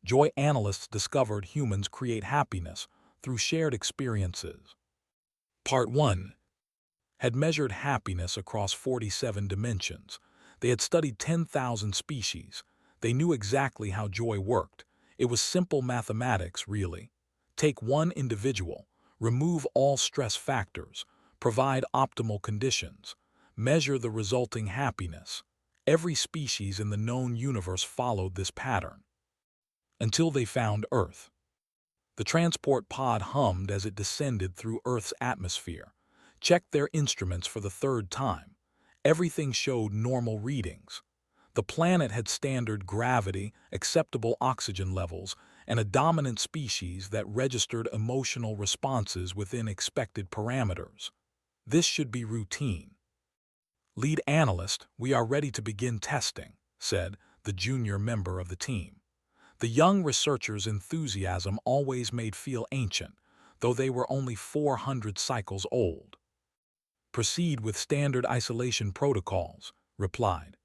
Joy analysts discovered humans create happiness through shared experiences. Part 1 had measured happiness across 47 dimensions. They had studied 10,000 species. They knew exactly how joy worked. It was simple mathematics, really. Take one individual, remove all stress factors, provide optimal conditions, measure the resulting happiness. Every species in the known universe followed this pattern. Until they found Earth. The transport pod hummed as it descended through Earth's atmosphere. Checked their instruments for the third time. Everything showed normal readings. The planet had standard gravity, acceptable oxygen levels, and a dominant species that registered emotional responses within expected parameters. This should be routine. Lead analyst, we are ready to begin testing, said the junior member of the team. The young researcher's enthusiasm always made feel ancient, though they were only 400 cycles old. Proceed with standard isolation protocols, replied.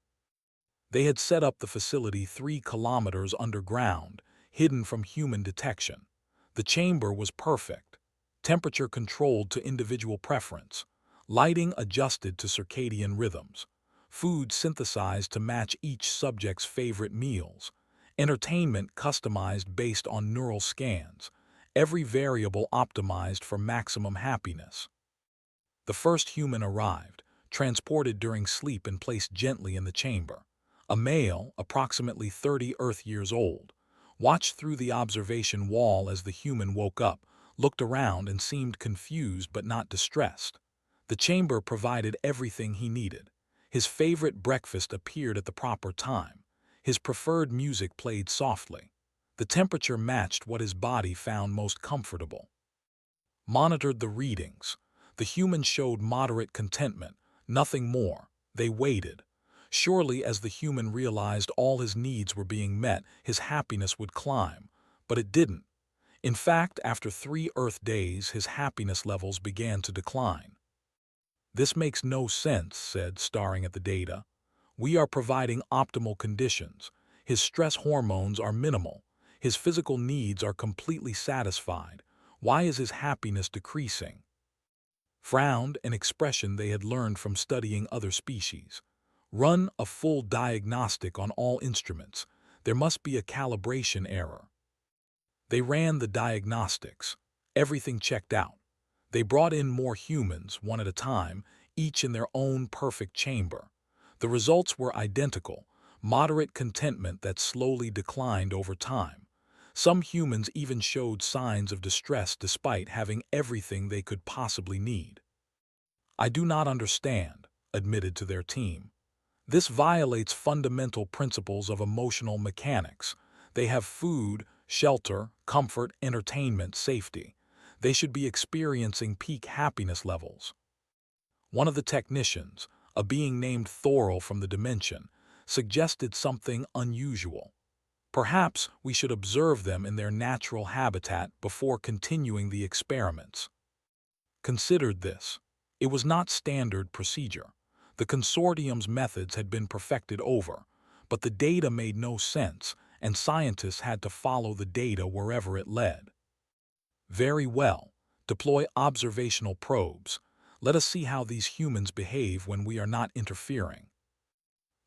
They had set up the facility 3 kilometers underground, hidden from human detection. The chamber was perfect, temperature controlled to individual preference, lighting adjusted to circadian rhythms, food synthesized to match each subject's favorite meals, entertainment customized based on neural scans, every variable optimized for maximum happiness. The first human arrived, transported during sleep and placed gently in the chamber. A male, approximately 30 Earth years old, watched through the observation wall as the human woke up, looked around and seemed confused but not distressed. The chamber provided everything he needed. His favorite breakfast appeared at the proper time. His preferred music played softly. The temperature matched what his body found most comfortable. Monitored the readings. The human showed moderate contentment, nothing more. They waited. Surely, as the human realized all his needs were being met, his happiness would climb. But it didn't. In fact, after 3 Earth days, his happiness levels began to decline. This makes no sense, said, staring at the data. We are providing optimal conditions. His stress hormones are minimal. His physical needs are completely satisfied. Why is his happiness decreasing? Frowned, an expression they had learned from studying other species. Run a full diagnostic on all instruments. There must be a calibration error. They ran the diagnostics. Everything checked out. They brought in more humans, one at a time, each in their own perfect chamber. The results were identical, moderate contentment that slowly declined over time. Some humans even showed signs of distress despite having everything they could possibly need. I do not understand, admitted to their team. This violates fundamental principles of emotional mechanics. They have food, shelter, comfort, entertainment, safety. They should be experiencing peak happiness levels. One of the technicians, a being named Thorol from the dimension, suggested something unusual. Perhaps we should observe them in their natural habitat before continuing the experiments. Considered this. It was not standard procedure. The consortium's methods had been perfected over, but the data made no sense, and scientists had to follow the data wherever it led. Very well. Deploy observational probes. Let us see how these humans behave when we are not interfering.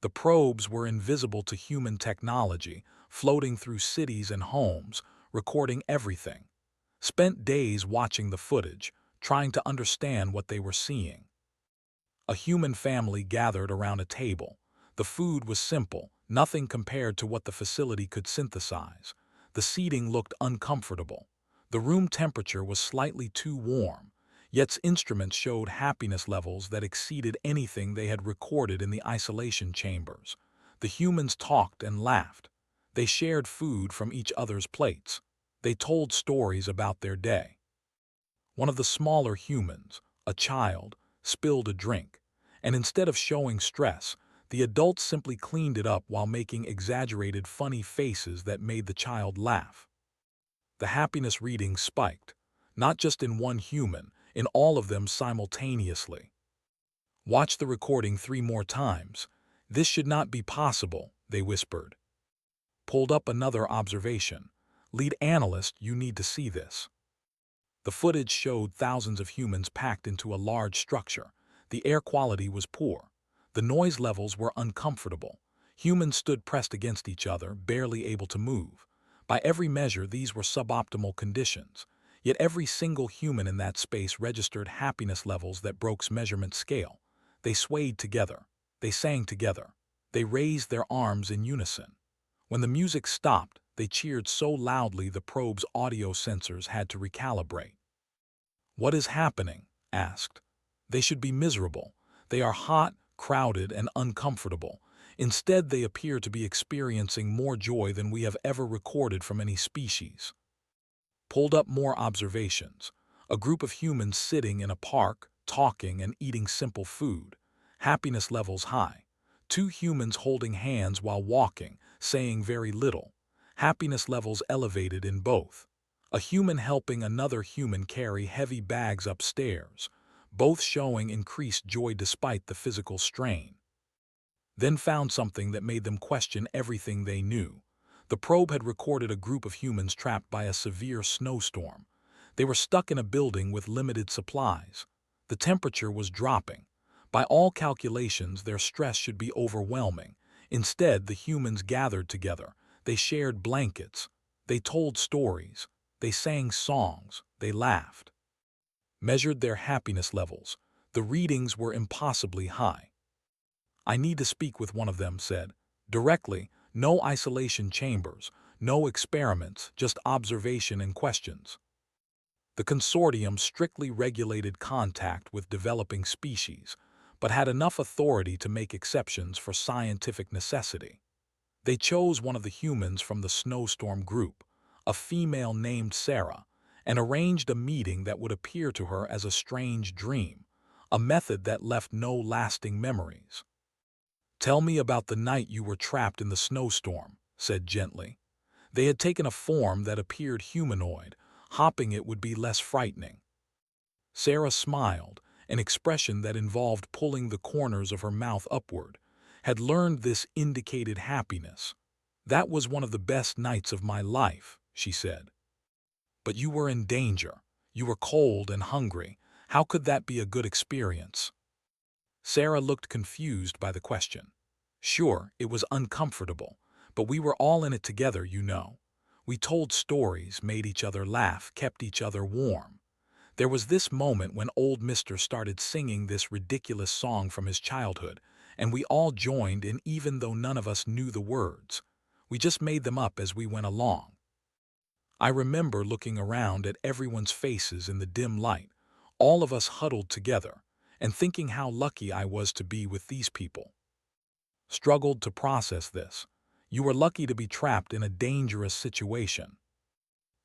The probes were invisible to human technology, floating through cities and homes, recording everything. Spent days watching the footage, trying to understand what they were seeing. A human family gathered around a table. The food was simple, nothing compared to what the facility could synthesize. The seating looked uncomfortable. The room temperature was slightly too warm, yet instruments showed happiness levels that exceeded anything they had recorded in the isolation chambers. The humans talked and laughed. They shared food from each other's plates. They told stories about their day. One of the smaller humans, a child, spilled a drink, and instead of showing stress, the adults simply cleaned it up while making exaggerated funny faces that made the child laugh. The happiness readings spiked, not just in one human, in all of them simultaneously. Watch the recording 3 more times. This should not be possible, they whispered. Pulled up another observation. Lead analyst, you need to see this. The footage showed thousands of humans packed into a large structure. The air quality was poor. The noise levels were uncomfortable. Humans stood pressed against each other, barely able to move. By every measure, these were suboptimal conditions. Yet every single human in that space registered happiness levels that broke measurement scale. They swayed together. They sang together. They raised their arms in unison. When the music stopped, they cheered so loudly the probe's audio sensors had to recalibrate. "What is happening?" asked. "They should be miserable. They are hot, crowded, and uncomfortable. Instead, they appear to be experiencing more joy than we have ever recorded from any species." Pulled up more observations. A group of humans sitting in a park, talking and eating simple food. Happiness levels high. Two humans holding hands while walking, saying very little. Happiness levels elevated in both. A human helping another human carry heavy bags upstairs, both showing increased joy despite the physical strain. Then found something that made them question everything they knew. The probe had recorded a group of humans trapped by a severe snowstorm. They were stuck in a building with limited supplies. The temperature was dropping. By all calculations, their stress should be overwhelming. Instead, the humans gathered together. They shared blankets. They told stories. They sang songs. They laughed. Measured their happiness levels. The readings were impossibly high. "I need to speak with one of them," said. "Directly, no isolation chambers, no experiments, just observation and questions." The consortium strictly regulated contact with developing species, but had enough authority to make exceptions for scientific necessity. They chose one of the humans from the snowstorm group, a female named Sarah, and arranged a meeting that would appear to her as a strange dream, a method that left no lasting memories. "Tell me about the night you were trapped in the snowstorm," said gently. They had taken a form that appeared humanoid. Hopping it would be less frightening. Sarah smiled, an expression that involved pulling the corners of her mouth upward. Had learned this indicated happiness. "That was one of the best nights of my life," she said. "But you were in danger. You were cold and hungry. How could that be a good experience?" Sarah looked confused by the question. "Sure, it was uncomfortable, but we were all in it together, you know. We told stories, made each other laugh, kept each other warm. There was this moment when old Mister started singing this ridiculous song from his childhood, and we all joined in even though none of us knew the words. We just made them up as we went along. I remember looking around at everyone's faces in the dim light, all of us huddled together, and thinking how lucky I was to be with these people." Struggled to process this. "You were lucky to be trapped in a dangerous situation."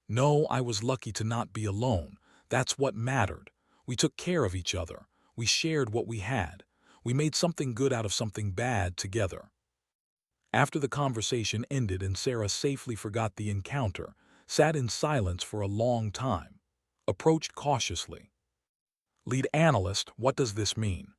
"No, I was lucky to not be alone. That's what mattered. We took care of each other. We shared what we had. We made something good out of something bad together." After the conversation ended and Sarah safely forgot the encounter, sat in silence for a long time, approached cautiously. "Lead analyst, what does this mean?"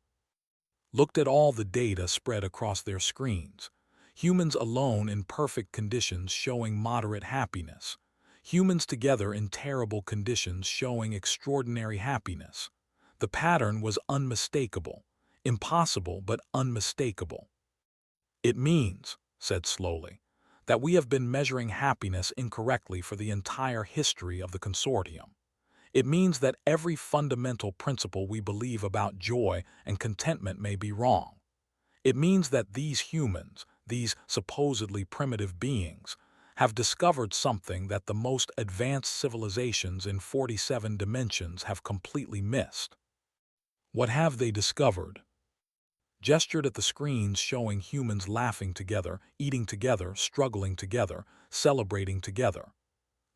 Looked at all the data spread across their screens. Humans alone in perfect conditions showing moderate happiness. Humans together in terrible conditions showing extraordinary happiness. The pattern was unmistakable. Impossible, but unmistakable. "It means," said slowly, "that we have been measuring happiness incorrectly for the entire history of the consortium. It means that every fundamental principle we believe about joy and contentment may be wrong. It means that these humans, these supposedly primitive beings, have discovered something that the most advanced civilizations in 47 dimensions have completely missed." "What have they discovered?" Gestured at the screens showing humans laughing together, eating together, struggling together, celebrating together.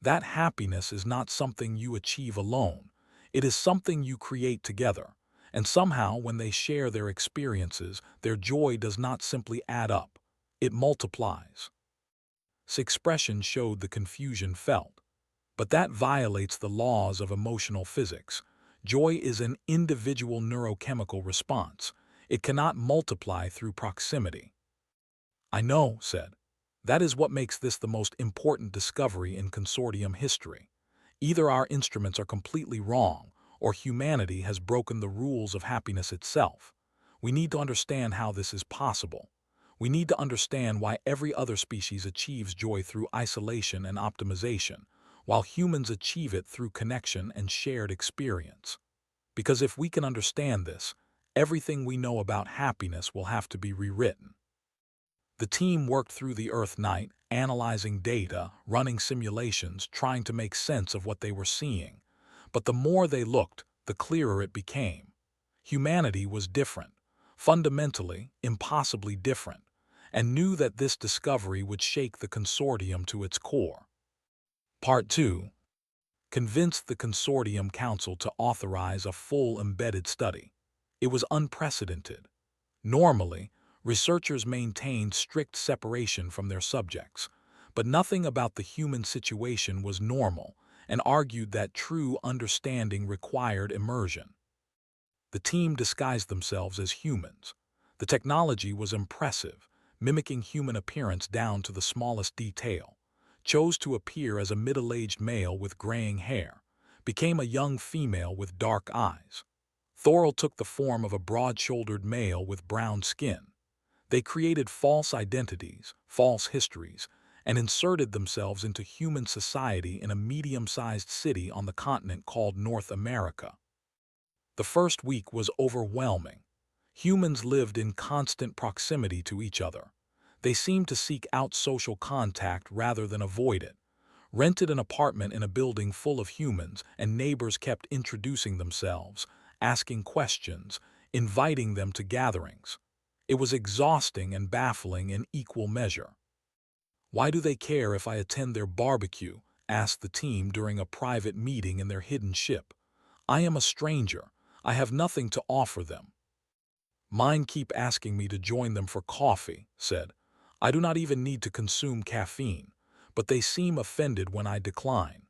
"That happiness is not something you achieve alone. It is something you create together. And somehow, when they share their experiences, their joy does not simply add up. It multiplies." His expression showed the confusion felt. "But that violates the laws of emotional physics. Joy is an individual neurochemical response. It cannot multiply through proximity." "I know," said. That is what makes this the most important discovery in consortium history. Either our instruments are completely wrong, or humanity has broken the rules of happiness itself. We need to understand how this is possible. We need to understand why every other species achieves joy through isolation and optimization, while humans achieve it through connection and shared experience. Because if we can understand this, everything we know about happiness will have to be rewritten. The team worked through the Earth night, analyzing data, running simulations, trying to make sense of what they were seeing. But the more they looked, the clearer it became. Humanity was different, fundamentally, impossibly different, and knew that this discovery would shake the consortium to its core. Part 2. Convinced the Consortium Council to authorize a full embedded study. It was unprecedented. Normally, researchers maintained strict separation from their subjects, but nothing about the human situation was normal and argued that true understanding required immersion. The team disguised themselves as humans. The technology was impressive, mimicking human appearance down to the smallest detail. Chose to appear as a middle-aged male with graying hair, became a young female with dark eyes. Thorol took the form of a broad-shouldered male with brown skin. They created false identities, false histories, and inserted themselves into human society in a medium-sized city on the continent called North America. The first week was overwhelming. Humans lived in constant proximity to each other. They seemed to seek out social contact rather than avoid it. Rented an apartment in a building full of humans, and neighbors kept introducing themselves, asking questions, inviting them to gatherings. It was exhausting and baffling in equal measure. "Why do they care if I attend their barbecue?" asked the team during a private meeting in their hidden ship. "I am a stranger. I have nothing to offer them." "Mine keep asking me to join them for coffee," said. "I do not even need to consume caffeine, but they seem offended when I decline."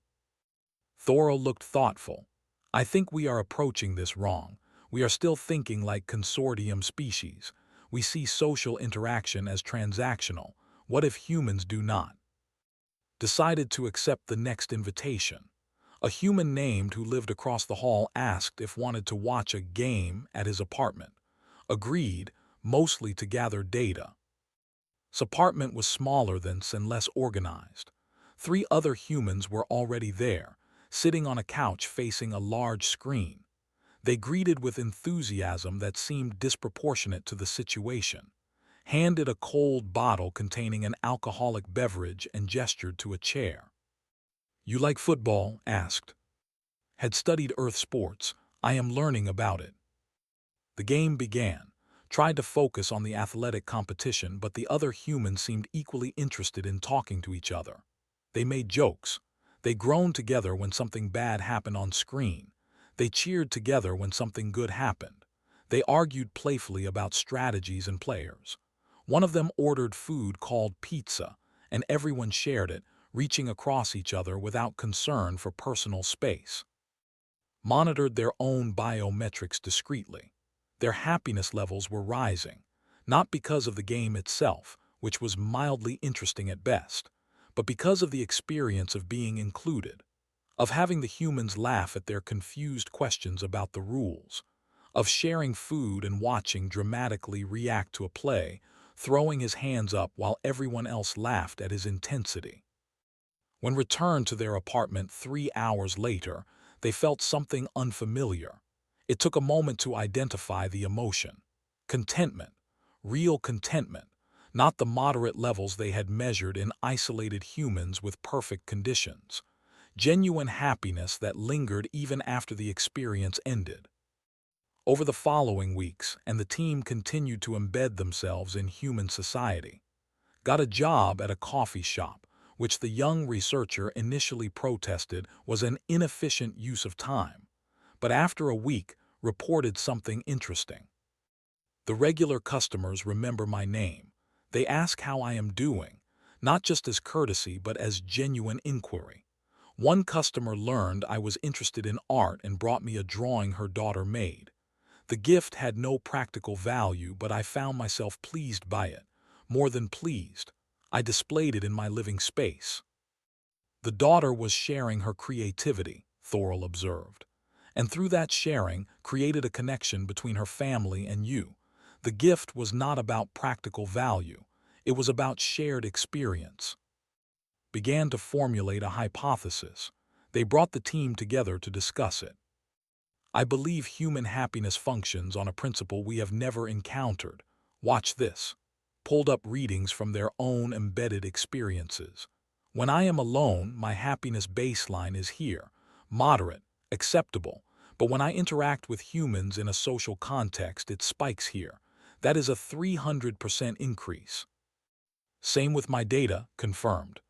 Thorol looked thoughtful. "I think we are approaching this wrong. We are still thinking like consortium species. We see social interaction as transactional. What if humans do not?" Decided to accept the next invitation. A human named who lived across the hall asked if wanted to watch a game at his apartment. Agreed, mostly to gather data. His apartment was smaller than and less organized. 3 other humans were already there, sitting on a couch facing a large screen. They greeted with enthusiasm that seemed disproportionate to the situation, handed a cold bottle containing an alcoholic beverage and gestured to a chair. "You like football?" asked. "Had studied Earth sports. I am learning about it." The game began. Tried to focus on the athletic competition, but the other humans seemed equally interested in talking to each other. They made jokes. They groaned together when something bad happened on screen. They cheered together when something good happened. They argued playfully about strategies and players. One of them ordered food called pizza, and everyone shared it, reaching across each other without concern for personal space. Monitored their own biometrics discreetly. Their happiness levels were rising, not because of the game itself, which was mildly interesting at best, but because of the experience of being included, of having the humans laugh at their confused questions about the rules, of sharing food and watching dramatically react to a play, throwing his hands up while everyone else laughed at his intensity. When returned to their apartment 3 hours later, they felt something unfamiliar. It took a moment to identify the emotion. Contentment. Real contentment. Not the moderate levels they had measured in isolated humans with perfect conditions. Genuine happiness that lingered even after the experience ended. Over the following weeks, and the team continued to embed themselves in human society. Got a job at a coffee shop, which the young researcher initially protested was an inefficient use of time, but after a week reported something interesting. "The regular customers remember my name. They ask how I am doing, not just as courtesy but as genuine inquiry. One customer learned I was interested in art and brought me a drawing her daughter made. The gift had no practical value, but I found myself pleased by it. More than pleased. I displayed it in my living space. The daughter was sharing her creativity, Thorol observed, and through that sharing created a connection between her family and you. The gift was not about practical value, it was about shared experience. Began to formulate a hypothesis. They brought the team together to discuss it. I believe human happiness functions on a principle we have never encountered. Watch this. Pulled up readings from their own embedded experiences. When I am alone, my happiness baseline is here, moderate, acceptable. But when I interact with humans in a social context, it spikes here. That is a 300% increase. Same with my data, confirmed.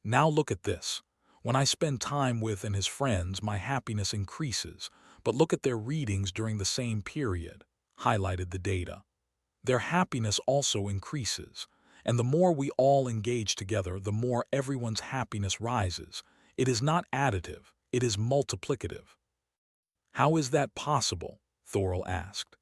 Now look at this. When I spend time with and his friends, my happiness increases. But look at their readings during the same period, highlighted the data. Their happiness also increases. And the more we all engage together, the more everyone's happiness rises. It is not additive, it is multiplicative. How is that possible? Thorol asked.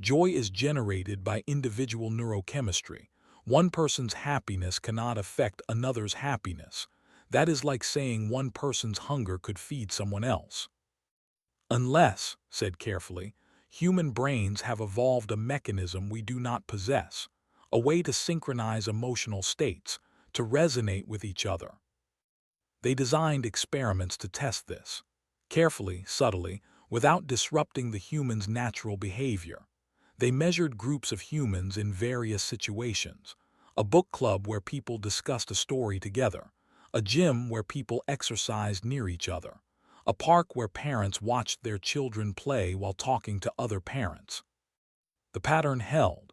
Joy is generated by individual neurochemistry. One person's happiness cannot affect another's happiness. That is like saying one person's hunger could feed someone else. Unless, said carefully, human brains have evolved a mechanism we do not possess, a way to synchronize emotional states, to resonate with each other. They designed experiments to test this, carefully, subtly, without disrupting the human's natural behavior. They measured groups of humans in various situations, a book club where people discussed a story together, a gym where people exercised near each other, a park where parents watched their children play while talking to other parents. The pattern held.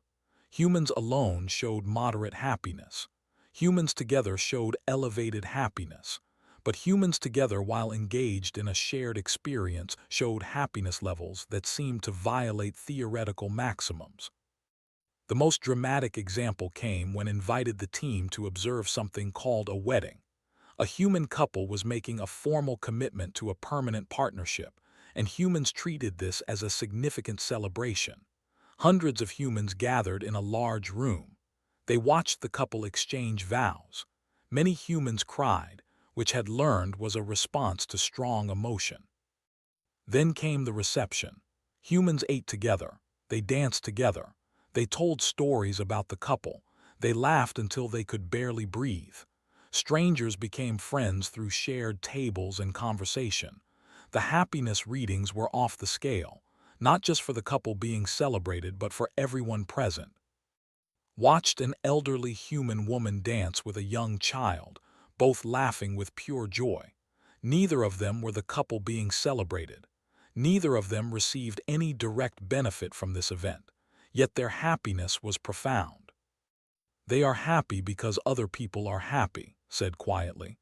Humans alone showed moderate happiness. Humans together showed elevated happiness. But humans together while engaged in a shared experience showed happiness levels that seemed to violate theoretical maximums. The most dramatic example came when invited the team to observe something called a wedding. A human couple was making a formal commitment to a permanent partnership, and humans treated this as a significant celebration. Hundreds of humans gathered in a large room. They watched the couple exchange vows. Many humans cried, which had learned was a response to strong emotion. Then came the reception. Humans ate together. They danced together. They told stories about the couple. They laughed until they could barely breathe. Strangers became friends through shared tables and conversation. The happiness readings were off the scale, not just for the couple being celebrated, but for everyone present. Watched an elderly human woman dance with a young child, both laughing with pure joy. Neither of them were the couple being celebrated. Neither of them received any direct benefit from this event, yet their happiness was profound. They are happy because other people are happy, said quietly.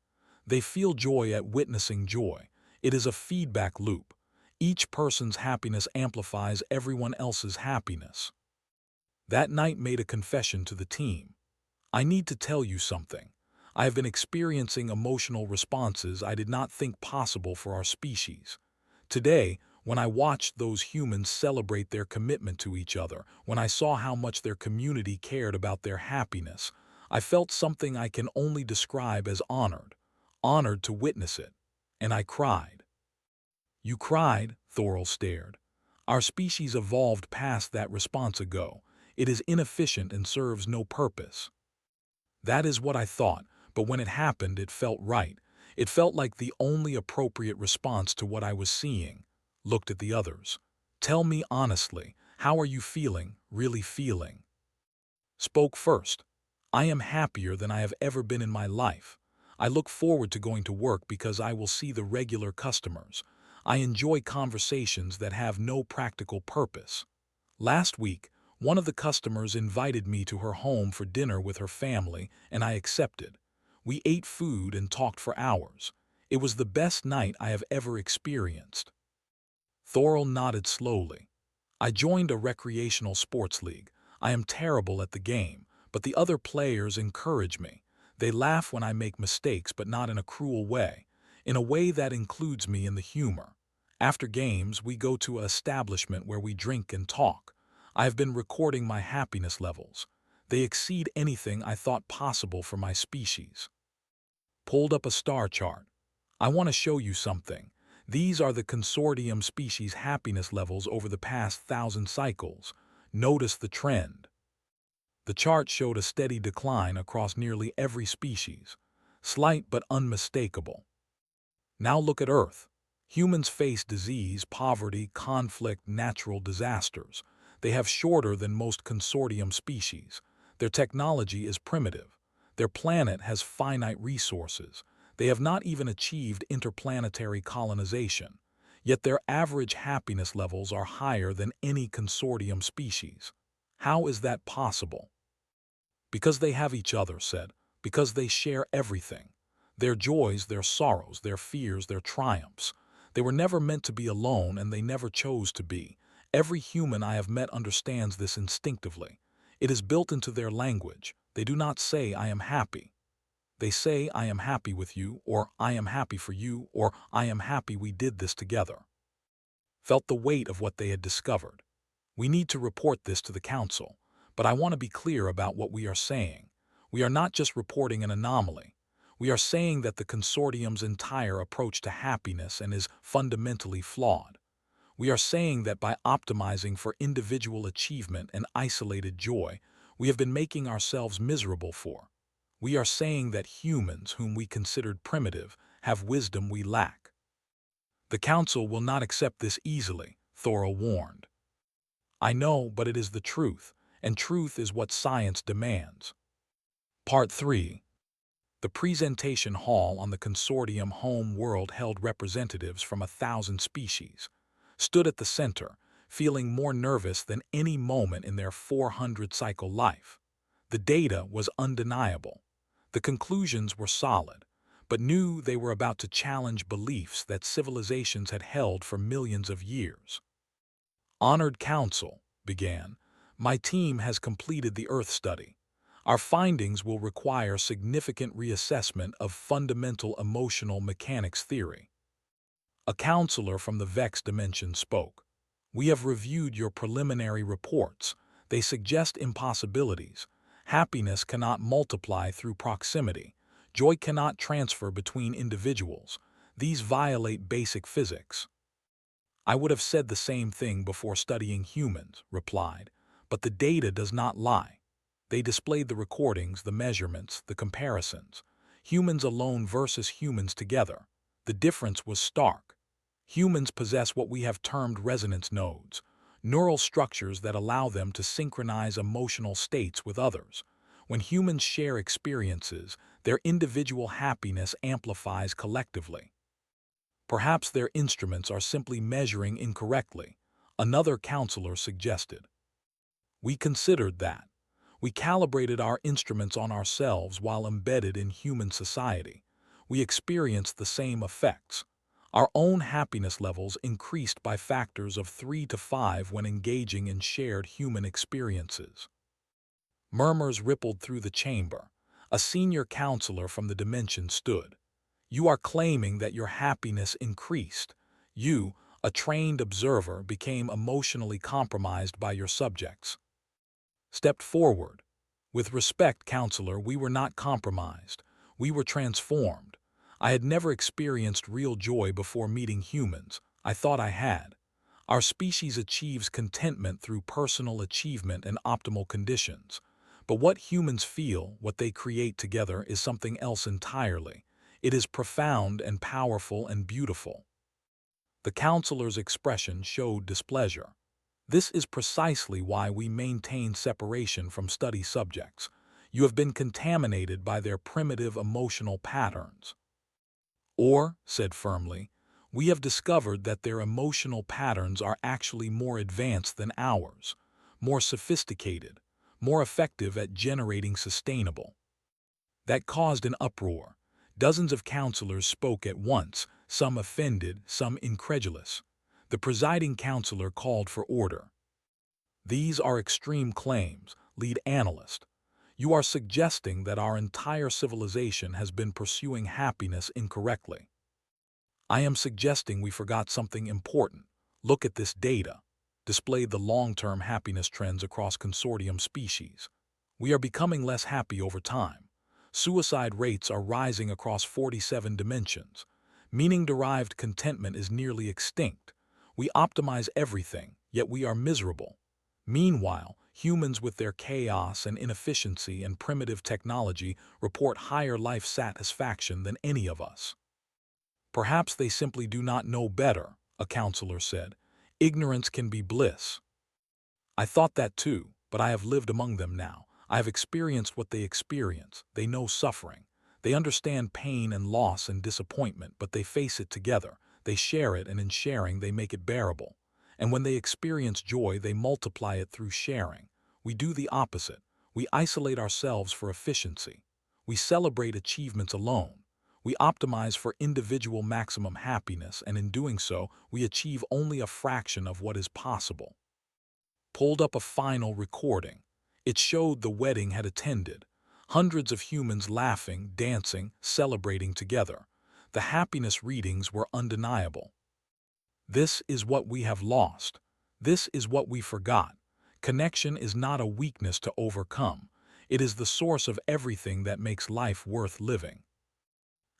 They feel joy at witnessing joy. It is a feedback loop. Each person's happiness amplifies everyone else's happiness. That night made a confession to the team. I need to tell you something. I have been experiencing emotional responses I did not think possible for our species. Today, when I watched those humans celebrate their commitment to each other, when I saw how much their community cared about their happiness, I felt something I can only describe as honored to witness it. And I cried. You cried, Thorol stared. Our species evolved past that response ago. It is inefficient and serves no purpose. That is what I thought, but when it happened, it felt right. It felt like the only appropriate response to what I was seeing. Looked at the others. Tell me honestly, how are you feeling, really feeling? Spoke first. I am happier than I have ever been in my life. I look forward to going to work because I will see the regular customers. I enjoy conversations that have no practical purpose. Last week, one of the customers invited me to her home for dinner with her family, and I accepted. We ate food and talked for hours. It was the best night I have ever experienced. Thorol nodded slowly. I joined a recreational sports league. I am terrible at the game, but the other players encourage me. They laugh when I make mistakes, but not in a cruel way, in a way that includes me in the humor. After games, we go to an establishment where we drink and talk. I have been recording my happiness levels. They exceed anything I thought possible for my species. Pulled up a star chart. I want to show you something. These are the consortium species happiness levels over the past 1,000 cycles. Notice the trend. The chart showed a steady decline across nearly every species, slight but unmistakable. Now look at Earth. Humans face disease, poverty, conflict, natural disasters. They have shorter than most consortium species. Their technology is primitive. Their planet has finite resources. They have not even achieved interplanetary colonization. Yet their average happiness levels are higher than any consortium species. How is that possible? Because they have each other, said. Because they share everything. Their joys, their sorrows, their fears, their triumphs. They were never meant to be alone, and they never chose to be. Every human I have met understands this instinctively. It is built into their language. They do not say, "I am happy." They say, "I am happy with you," or "I am happy for you," or "I am happy we did this together." Felt the weight of what they had discovered. We need to report this to the Council, but I want to be clear about what we are saying. We are not just reporting an anomaly. We are saying that the consortium's entire approach to happiness and is fundamentally flawed. We are saying that by optimizing for individual achievement and isolated joy, we have been making ourselves miserable for. We are saying that humans, whom we considered primitive, have wisdom we lack. The Council will not accept this easily, Thora warned. I know, but it is the truth, and truth is what science demands. Part 3. The presentation hall on the consortium home world held representatives from 1,000 species. Stood at the center, feeling more nervous than any moment in their 400-cycle life. The data was undeniable. The conclusions were solid, but knew they were about to challenge beliefs that civilizations had held for millions of years. Honored Council, began, my team has completed the Earth study. Our findings will require significant reassessment of fundamental emotional mechanics theory. A counselor from the Vex dimension spoke. We have reviewed your preliminary reports. They suggest impossibilities. Happiness cannot multiply through proximity. Joy cannot transfer between individuals. These violate basic physics. I would have said the same thing before studying humans, replied, but the data does not lie. They displayed the recordings, the measurements, the comparisons. Humans alone versus humans together. The difference was stark. Humans possess what we have termed resonance nodes, neural structures that allow them to synchronize emotional states with others. When humans share experiences, their individual happiness amplifies collectively. Perhaps their instruments are simply measuring incorrectly, another counselor suggested. We considered that. We calibrated our instruments on ourselves while embedded in human society. We experienced the same effects. Our own happiness levels increased by factors of 3 to 5 when engaging in shared human experiences. Murmurs rippled through the chamber. A senior counselor from the dimension stood. You are claiming that your happiness increased. You, a trained observer, became emotionally compromised by your subjects. Stepped forward. With respect, counselor, we were not compromised. We were transformed. I had never experienced real joy before meeting humans. I thought I had. Our species achieves contentment through personal achievement and optimal conditions. But what humans feel, what they create together, is something else entirely. It is profound and powerful and beautiful. The counselor's expression showed displeasure. This is precisely why we maintain separation from study subjects. You have been contaminated by their primitive emotional patterns. Or, said firmly, we have discovered that their emotional patterns are actually more advanced than ours, more sophisticated, more effective at generating sustainable. That caused an uproar. Dozens of counselors spoke at once, some offended, some incredulous. The presiding counselor called for order. These are extreme claims, lead analyst. You are suggesting that our entire civilization has been pursuing happiness incorrectly. I am suggesting we forgot something important. Look at this data. Displayed the long-term happiness trends across consortium species. We are becoming less happy over time. Suicide rates are rising across 47 dimensions. Meaning-derived contentment is nearly extinct. We optimize everything, yet we are miserable. Meanwhile, humans with their chaos and inefficiency and primitive technology report higher life satisfaction than any of us. Perhaps they simply do not know better, a counselor said. Ignorance can be bliss. I thought that too, but I have lived among them now. I have experienced what they experience. They know suffering. They understand pain and loss and disappointment, but they face it together. They share it, and in sharing, they make it bearable. And when they experience joy, they multiply it through sharing. We do the opposite. We isolate ourselves for efficiency. We celebrate achievements alone. We optimize for individual maximum happiness, and in doing so, we achieve only a fraction of what is possible. Pulled up a final recording. It showed the wedding had attended. Hundreds of humans laughing, dancing, celebrating together. The happiness readings were undeniable. This is what we have lost. This is what we forgot. Connection is not a weakness to overcome. It is the source of everything that makes life worth living.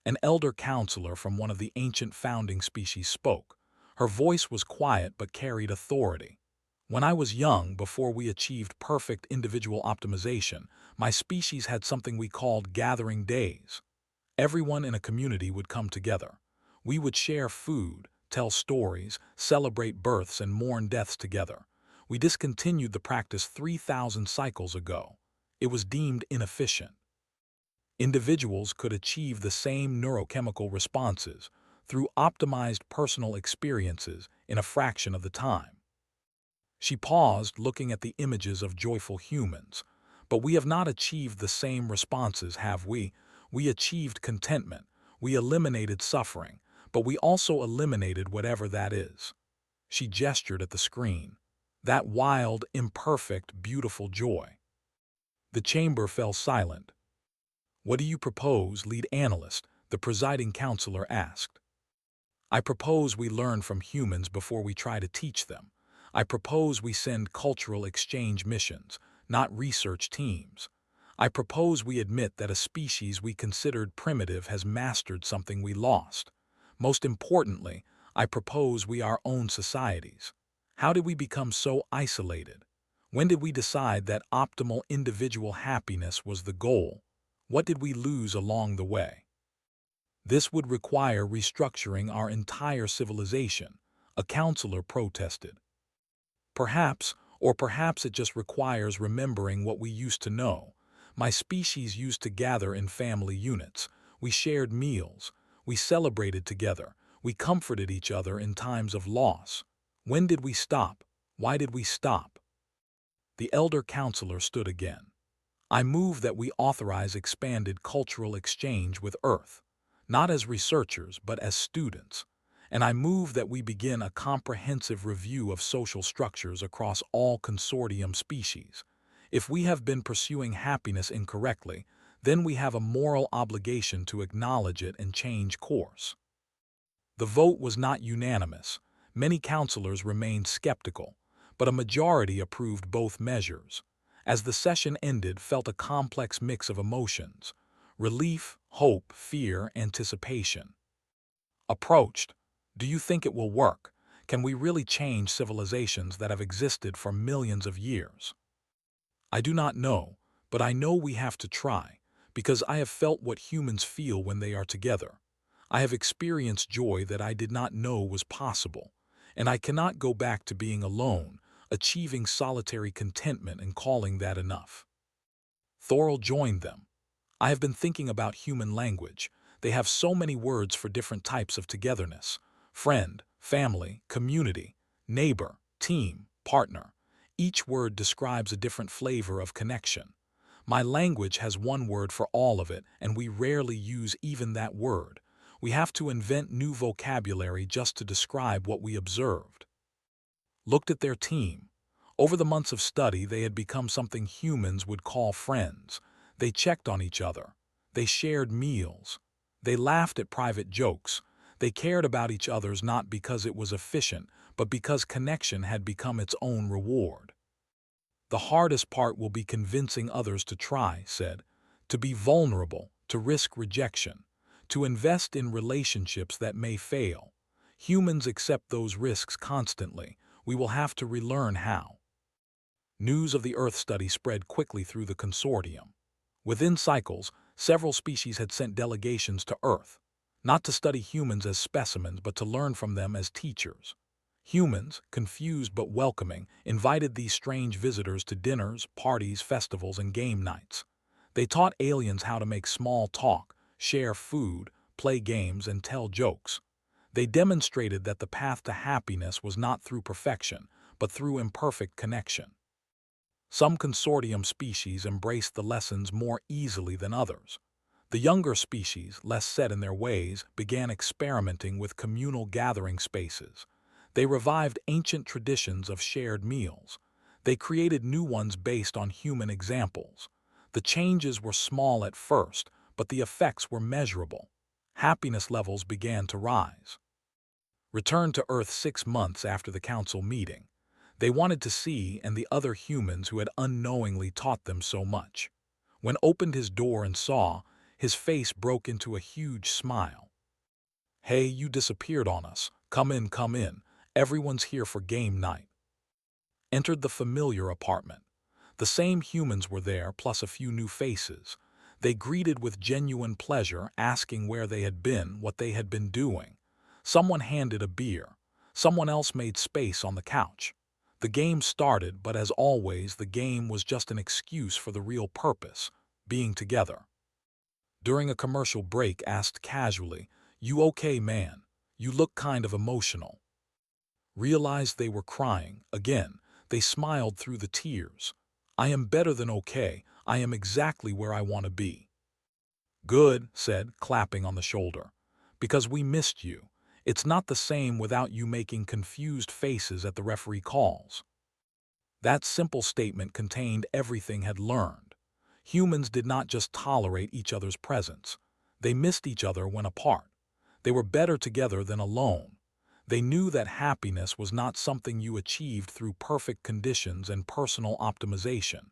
An elder counselor from one of the ancient founding species spoke. Her voice was quiet but carried authority. When I was young, before we achieved perfect individual optimization, my species had something we called gathering days. Everyone in a community would come together. We would share food, tell stories, celebrate births, and mourn deaths together. We discontinued the practice 3,000 cycles ago. It was deemed inefficient. Individuals could achieve the same neurochemical responses through optimized personal experiences in a fraction of the time. She paused, looking at the images of joyful humans. But we have not achieved the same responses, have we? We achieved contentment. We eliminated suffering. But we also eliminated whatever that is. She gestured at the screen. That wild, imperfect, beautiful joy. The chamber fell silent. What do you propose, lead analyst? The presiding counselor asked. I propose we learn from humans before we try to teach them. I propose we send cultural exchange missions, not research teams. I propose we admit that a species we considered primitive has mastered something we lost. Most importantly, I propose we our own societies. How did we become so isolated? When did we decide that optimal individual happiness was the goal? What did we lose along the way? This would require restructuring our entire civilization, a counselor protested. Perhaps, or perhaps it just requires remembering what we used to know. My species used to gather in family units. We shared meals. We celebrated together. We comforted each other in times of loss. When did we stop? Why did we stop? The elder counselor stood again. I move that we authorize expanded cultural exchange with Earth, not as researchers but as students. And I move that we begin a comprehensive review of social structures across all consortium species. If we have been pursuing happiness incorrectly, then we have a moral obligation to acknowledge it and change course. The vote was not unanimous. Many counselors remained skeptical, but a majority approved both measures. As the session ended, felt a complex mix of emotions: relief, hope, fear, anticipation. Approached. Do you think it will work? Can we really change civilizations that have existed for millions of years? I do not know, but I know we have to try, because I have felt what humans feel when they are together. I have experienced joy that I did not know was possible, and I cannot go back to being alone, achieving solitary contentment and calling that enough. Thorol joined them. I have been thinking about human language. They have so many words for different types of togetherness: friend, family, community, neighbor, team, partner. Each word describes a different flavor of connection. My language has one word for all of it, and we rarely use even that word. We have to invent new vocabulary just to describe what we observed. Looked at their team. Over the months of study, they had become something humans would call friends. They checked on each other. They shared meals. They laughed at private jokes. They cared about each other's not because it was efficient, but because connection had become its own reward. The hardest part will be convincing others to try, said, to be vulnerable, to risk rejection, to invest in relationships that may fail. Humans accept those risks constantly. We will have to relearn how. News of the Earth study spread quickly through the consortium. Within cycles, several species had sent delegations to Earth, not to study humans as specimens but to learn from them as teachers. Humans, confused but welcoming, invited these strange visitors to dinners, parties, festivals, and game nights. They taught aliens how to make small talk, share food, play games, and tell jokes. They demonstrated that the path to happiness was not through perfection, but through imperfect connection. Some consortium species embraced the lessons more easily than others. The younger species, less set in their ways, began experimenting with communal gathering spaces. They revived ancient traditions of shared meals. They created new ones based on human examples. The changes were small at first, but the effects were measurable. Happiness levels began to rise. Returned to Earth 6 months after the council meeting. They wanted to see and the other humans who had unknowingly taught them so much. When opened his door and saw, his face broke into a huge smile. Hey, you disappeared on us. Come in, come in. Everyone's here for game night. Entered the familiar apartment. The same humans were there, plus a few new faces. They greeted with genuine pleasure, asking where they had been, what they had been doing. Someone handed a beer. Someone else made space on the couch. The game started, but as always, the game was just an excuse for the real purpose, being together. During a commercial break, asked casually, "You okay, man? You look kind of emotional." Realized they were crying. Again, they smiled through the tears. "I am better than okay. I am exactly where I want to be." "Good," said, clapping on the shoulder. "Because we missed you. It's not the same without you making confused faces at the referee calls." That simple statement contained everything had learned. Humans did not just tolerate each other's presence. They missed each other when apart. They were better together than alone. They knew that happiness was not something you achieved through perfect conditions and personal optimization.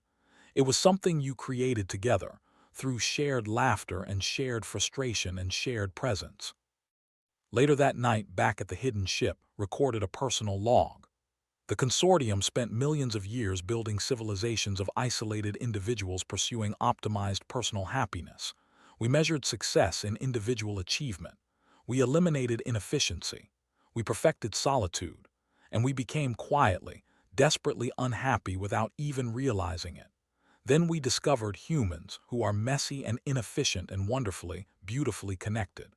It was something you created together, through shared laughter and shared frustration and shared presence. Later that night, back at the hidden ship, recorded a personal log. The consortium spent millions of years building civilizations of isolated individuals pursuing optimized personal happiness. We measured success in individual achievement. We eliminated inefficiency. We perfected solitude. And we became quietly, desperately unhappy without even realizing it. Then we discovered humans who are messy and inefficient and wonderfully, beautifully connected.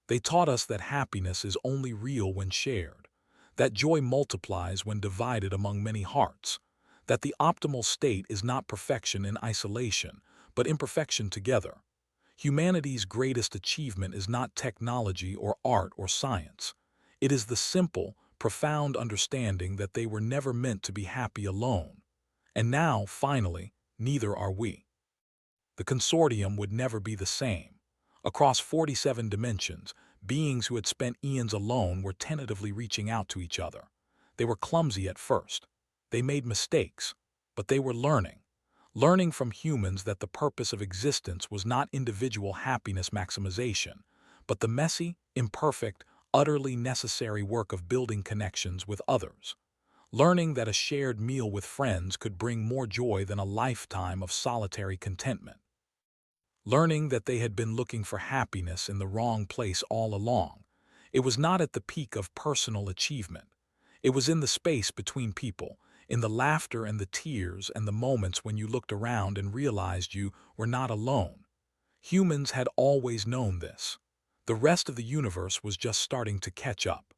They taught us that happiness is only real when shared, that joy multiplies when divided among many hearts, that the optimal state is not perfection in isolation, but imperfection together. Humanity's greatest achievement is not technology or art or science. It is the simple, profound understanding that they were never meant to be happy alone. And now, finally, neither are we. The consortium would never be the same. Across 47 dimensions, beings who had spent eons alone were tentatively reaching out to each other. They were clumsy at first. They made mistakes, but they were learning from humans that the purpose of existence was not individual happiness maximization, but the messy, imperfect, utterly necessary work of building connections with others. Learning that a shared meal with friends could bring more joy than a lifetime of solitary contentment. Learning that they had been looking for happiness in the wrong place all along. It was not at the peak of personal achievement. It was in the space between people, in the laughter and the tears and the moments when you looked around and realized you were not alone. Humans had always known this. The rest of the universe was just starting to catch up.